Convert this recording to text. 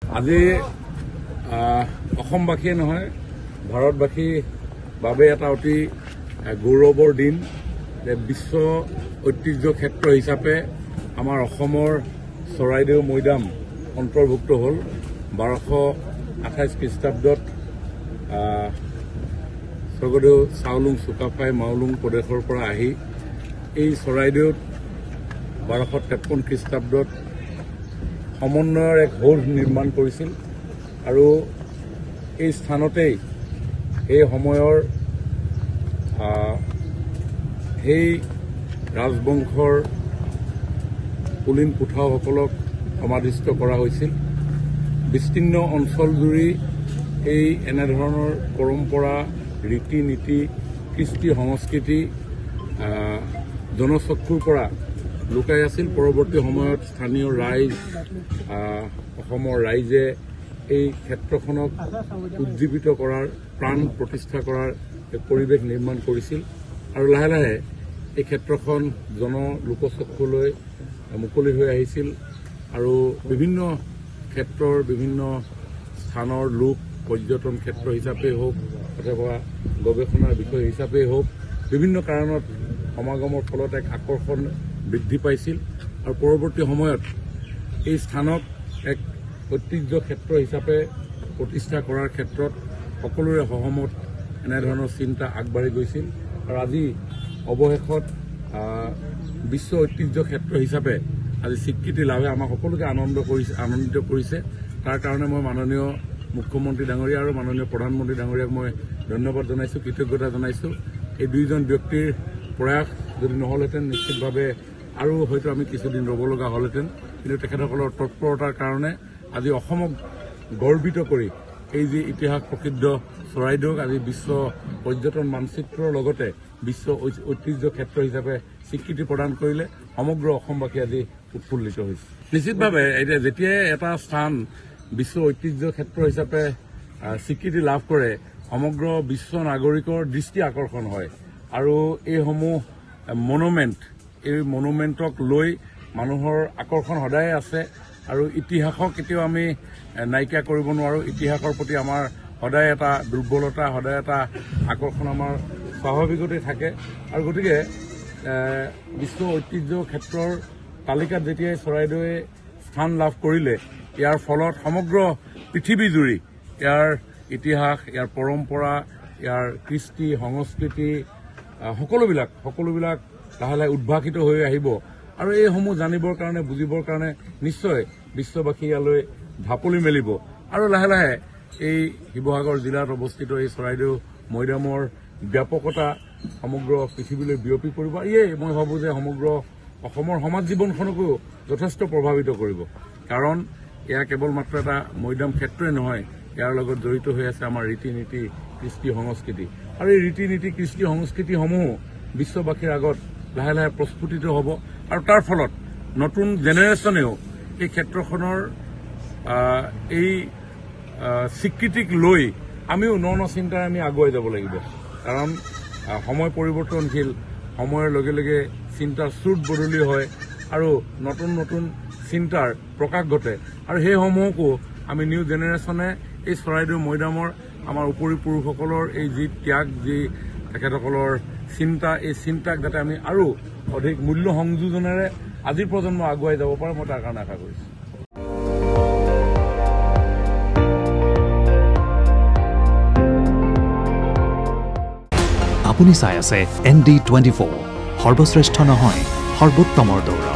আজি অসমবাসীয়ে নহয় ভাৰতবাসীৰ বাবে এটা অতি গৌৰৱৰ দিন যে বিশ্ব ঐতিহ্য ক্ষেত্ৰ হিচাপে আমাৰ অসমৰ চৰাইদেউ মৈদাম অন্তৰ্ভুক্ত হ'ল 1228 খ্ৰীষ্টাব্দত স্বৰ্গদেউ চাওলুং চুকাফাই মাওলুং প্ৰদেশৰ পৰা আহি এই চৰাইদেউত 1253 খ্ৰীষ্টাব্দত সমন্বয়ৰ এক হৌধ নিৰ্মাণ কৰিছিল আৰু এই স্থানতেই এই সময়ৰ সেই ৰাজবংশৰ কুলীন পুঠাসকলক সমাধিস্থ কৰা হৈছিল। বিস্তীৰ্ণ অঞ্চলজুৰি এই এনেধৰণৰ পৰম্পৰা ৰীতি নীতি কৃষ্টি সংস্কৃতি জনচক্ষুৰ পৰা লুকাই আছিল। পৰৱৰ্তী সময়ত স্থানীয় ৰাইজ অসমৰ ৰাইজে এই ক্ষেত্ৰখনক উজ্জীৱিত কৰাৰ প্ৰাণ প্ৰতিষ্ঠা কৰাৰ এক পৰিৱেশ নিৰ্মাণ কৰিছিল আৰু লাহে লাহে এই ক্ষেত্ৰখন লোকচক্ষুলৈ মুকলি হৈ আহিছিল আৰু বিভিন্ন ক্ষেত্ৰৰ বিভিন্ন স্থানৰ লোক পৰ্যটন ক্ষেত্ৰ হিচাপে হওক অথবা গৱেষণাৰ বিষয় হিচাপে হওক বিভিন্ন কাৰণত সমাগমৰ ফলত এক আকৰ্ষণ বৃদ্ধি পাইছিল আৰু পৰৱৰ্তী সময়ত এই স্থানক এক ঐতিহ্য ক্ষেত্ৰ হিচাপে প্ৰতিষ্ঠা কৰাৰ ক্ষেত্ৰত সকলোৰে সহমত এনেধৰণৰ চিন্তা আগবাঢ়ি গৈছিল আৰু আজি অৱশেষত বিশ্ব ঐতিহ্য ক্ষেত্ৰ হিচাপে আজি স্বীকৃতি লাভে আমাক সকলোকে আনন্দিত কৰিছে। তাৰ কাৰণে মই মাননীয় মুখ্যমন্ত্ৰী ডাঙৰীয়া আৰু মাননীয় প্ৰধানমন্ত্ৰী ডাঙৰীয়াক মই ধন্যবাদ জনাইছোঁ, কৃতজ্ঞতা জনাইছোঁ। এই দুইজন ব্যক্তিৰ প্ৰয়াস যদি নহ'লহেঁতেন নিশ্চিতভাৱে আৰু হয়তো আমি কিছুদিন ৰ'ব লগা হ'লহেঁতেন, কিন্তু তেখেতসকলৰ তৎপৰতাৰ কাৰণে আজি অসমক গৰ্বিত কৰি এই যি ইতিহাস প্ৰসিদ্ধ চৰাইদেউক আজি বিশ্ব পৰ্যটন মানচিত্ৰৰ লগতে বিশ্ব ঐতিহ্য ক্ষেত্ৰ হিচাপে স্বীকৃতি প্ৰদান কৰিলে সমগ্ৰ অসমবাসী আজি উৎফুল্লিত হৈছে। নিশ্চিতভাৱে এতিয়া যেতিয়াই এটা স্থান বিশ্ব ঐতিহ্য ক্ষেত্ৰ হিচাপে স্বীকৃতি লাভ কৰে সমগ্ৰ বিশ্ব নাগৰিকৰ দৃষ্টি আকৰ্ষণ হয় আৰু এইসমূহ এই মনুমেণ্টক লৈ মানুহৰ আকৰ্ষণ সদায় আছে আৰু ইতিহাসক কেতিয়াও আমি নাইকিয়া কৰিব নোৱাৰোঁ। ইতিহাসৰ প্ৰতি আমাৰ সদায় এটা দুৰ্বলতা সদায় এটা আকৰ্ষণ আমাৰ স্বাভাৱিকতে থাকে আৰু গতিকে বিশ্ব ঐতিহ্য ক্ষেত্ৰৰ তালিকাত যেতিয়াই চৰাইদেৱে স্থান লাভ কৰিলে ইয়াৰ ফলত সমগ্ৰ পৃথিৱীজুৰি ইয়াৰ ইতিহাস ইয়াৰ পৰম্পৰা ইয়াৰ কৃষ্টি সংস্কৃতি সকলোবিলাক লাহে লাহে উদ্ভাসিত হৈ আহিব আৰু এইসমূহ জানিবৰ কাৰণে বুজিবৰ কাৰণে নিশ্চয় বিশ্ববাসী ইয়ালৈ ঢাপলি মেলিব আৰু লাহে লাহে এই শিৱসাগৰ জিলাত অৱস্থিত এই চৰাইদেউ মৈদামৰ ব্যাপকতা সমগ্ৰ পৃথিৱীলৈ বিয়পি পৰিব। মই ভাবোঁ যে সমগ্ৰ অসমৰ সমাজ জীৱনখনকো যথেষ্ট প্ৰভাৱিত কৰিব, কাৰণ এয়া কেৱল মাত্ৰ এটা মৈদাম ক্ষেত্ৰই নহয়, ইয়াৰ লগত জড়িত হৈ আছে আমাৰ ৰীতি নীতি কৃষ্টি সংস্কৃতি আৰু এই ৰীতি নীতি কৃষ্টি সংস্কৃতিসমূহ বিশ্ববাসীৰ আগত লাহে লাহে প্ৰস্ফুটিত হ'ব আৰু তাৰ ফলত নতুন জেনেৰেশ্যনেও এই ক্ষেত্ৰখনৰ এই স্বীকৃতিক লৈ আমিও ন চিন্তাৰে আমি আগুৱাই যাব লাগিব, কাৰণ সময় পৰিৱৰ্তনশীল, সময়ৰ লগে লগে চিন্তাৰ স্ৰোত বদলি হয় আৰু নতুন নতুন চিন্তাৰ প্ৰকাশ ঘটে আৰু সেইসমূহকো আমি নিউ জেনেৰেশ্যনে এই চৰাইদেউ মৈদামৰ আমাৰ উপৰি পুৰুষসকলৰ এই যি ত্যাগ যি তেখেতসকলৰ চিন্তা এই চিন্তাক যাতে আমি আৰু অধিক মূল্য সংযোজনেৰে আজিৰ প্ৰজন্ম আগুৱাই যাব পাৰে মই তাৰ কাৰণে আশা কৰিছোঁ। আপুনি চাই আছে ND24 সৰ্বশ্ৰেষ্ঠ নহয় সৰ্বোত্তমৰ দৌৰ।